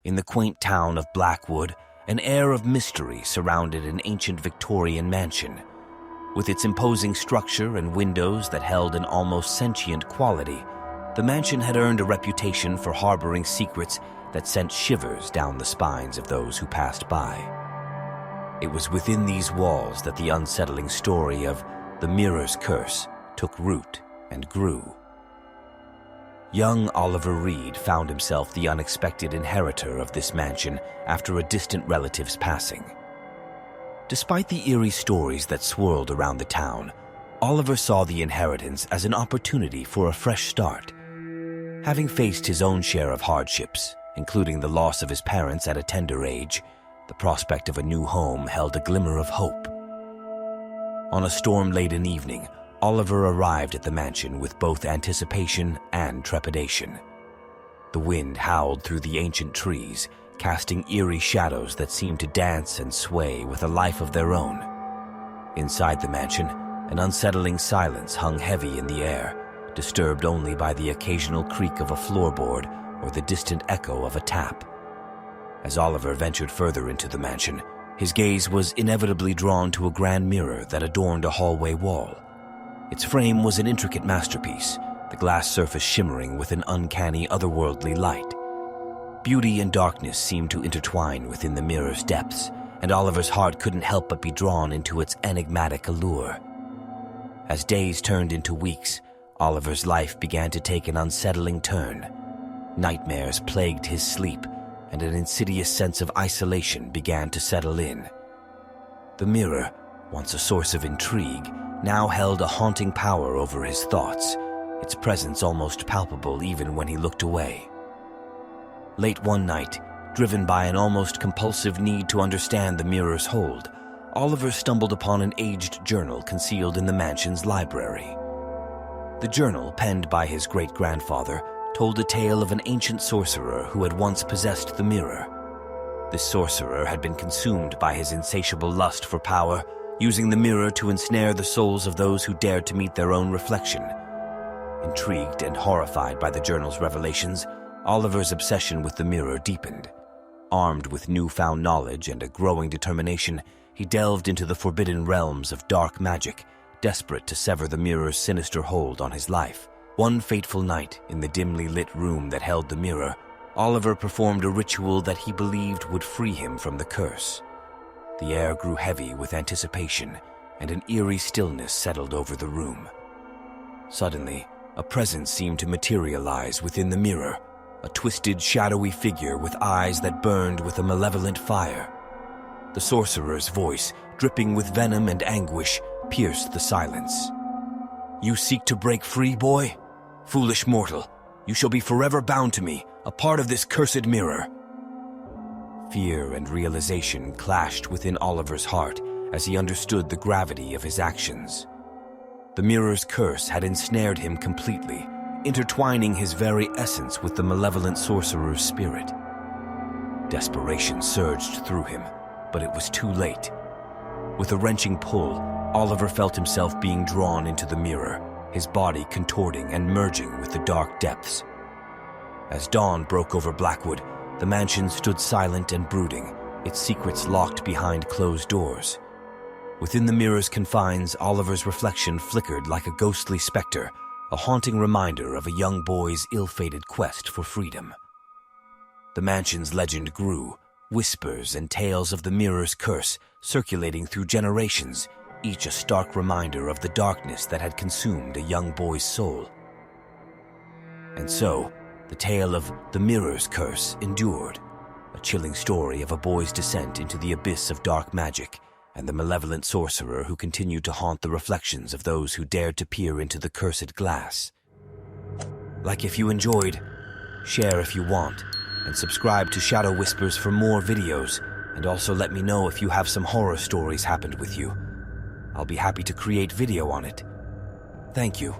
In the quaint town of Blackwood, an air of mystery surrounded an ancient Victorian mansion. With its imposing structure and windows that held an almost sentient quality, the mansion had earned a reputation for harboring secrets that sent shivers down the spines of those who passed by. It was within these walls that the unsettling story of the Mirror's Curse took root and grew. Young Oliver Reed found himself the unexpected inheritor of this mansion after a distant relative's passing. Despite the eerie stories that swirled around the town, Oliver saw the inheritance as an opportunity for a fresh start. Having faced his own share of hardships, including the loss of his parents at a tender age, the prospect of a new home held a glimmer of hope. On a storm-laden evening, Oliver arrived at the mansion with both anticipation and trepidation. The wind howled through the ancient trees, casting eerie shadows that seemed to dance and sway with a life of their own. Inside the mansion, an unsettling silence hung heavy in the air, disturbed only by the occasional creak of a floorboard or the distant echo of a tap. As Oliver ventured further into the mansion, his gaze was inevitably drawn to a grand mirror that adorned a hallway wall. Its frame was an intricate masterpiece, the glass surface shimmering with an uncanny, otherworldly light. Beauty and darkness seemed to intertwine within the mirror's depths, and Oliver's heart couldn't help but be drawn into its enigmatic allure. As days turned into weeks, Oliver's life began to take an unsettling turn. Nightmares plagued his sleep, and an insidious sense of isolation began to settle in. The mirror, once a source of intrigue, now held a haunting power over his thoughts, its presence almost palpable even when he looked away. Late one night, driven by an almost compulsive need to understand the mirror's hold, Oliver stumbled upon an aged journal concealed in the mansion's library. The journal, penned by his great-grandfather, told a tale of an ancient sorcerer who had once possessed the mirror. This sorcerer had been consumed by his insatiable lust for power, using the mirror to ensnare the souls of those who dared to meet their own reflection. Intrigued and horrified by the journal's revelations, Oliver's obsession with the mirror deepened. Armed with newfound knowledge and a growing determination, he delved into the forbidden realms of dark magic, desperate to sever the mirror's sinister hold on his life. One fateful night, in the dimly lit room that held the mirror, Oliver performed a ritual that he believed would free him from the curse. The air grew heavy with anticipation, and an eerie stillness settled over the room. Suddenly, a presence seemed to materialize within the mirror, a twisted, shadowy figure with eyes that burned with a malevolent fire. The sorcerer's voice, dripping with venom and anguish, pierced the silence. "You seek to break free, boy? Foolish mortal, you shall be forever bound to me, a part of this cursed mirror." Fear and realization clashed within Oliver's heart as he understood the gravity of his actions. The mirror's curse had ensnared him completely, intertwining his very essence with the malevolent sorcerer's spirit. Desperation surged through him, but it was too late. With a wrenching pull, Oliver felt himself being drawn into the mirror, his body contorting and merging with the dark depths. As dawn broke over Blackwood, the mansion stood silent and brooding, its secrets locked behind closed doors. Within the mirror's confines, Oliver's reflection flickered like a ghostly specter, a haunting reminder of a young boy's ill-fated quest for freedom. The mansion's legend grew, whispers and tales of the mirror's curse circulating through generations, each a stark reminder of the darkness that had consumed a young boy's soul. And so, the tale of the mirror's curse endured, a chilling story of a boy's descent into the abyss of dark magic and the malevolent sorcerer who continued to haunt the reflections of those who dared to peer into the cursed glass. Like if you enjoyed, share if you want, and subscribe to Shadow Whispers for more videos, and also let me know if you have some horror stories happened with you. I'll be happy to create video on it. Thank you.